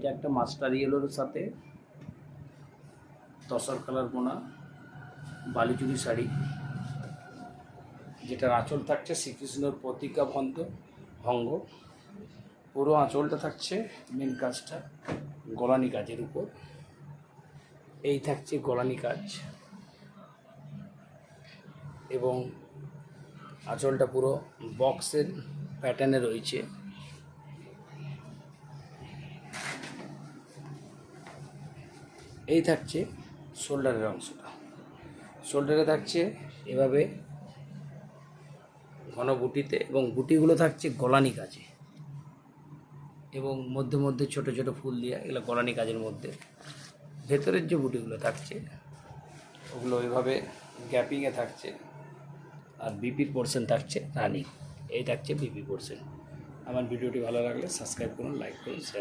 এটা একটা মাস্টার ইয়েলোর সাথে তসর কালার বোনা বালিচুরি শাড়ি, যেটার আঁচল থাকছে শ্রীকৃষ্ণর প্রতিজ্ঞা ভঙ্গ। পুরো আঁচলটা থাকছে মেন কাজটা গলানি কাজের উপর। এই থাকছে গলানি কাজ এবং আঁচলটা পুরো বক্সের প্যাটার্নে রয়েছে। এই থাকছে শোল্ডারের অংশটা। শোল্ডারে থাকছে এভাবে ঘন বুটিতে এবং বুটিগুলো থাকছে গলানি কাজে এবং মধ্যে মধ্যে ছোট ছোট ফুল দিয়ে, এগুলো গলানি কাজের মধ্যে। ভেতরের যে বুটিগুলো থাকছে ওগুলো এভাবে গ্যাপিংয়ে থাকছে। আর বিপির পোর্শন থাকছে রানিং। এই থাকছে বিপি পোর্শন। আমার ভিডিওটি ভালো লাগলে সাবস্ক্রাইব করুন, লাইক করুন, শেয়ার।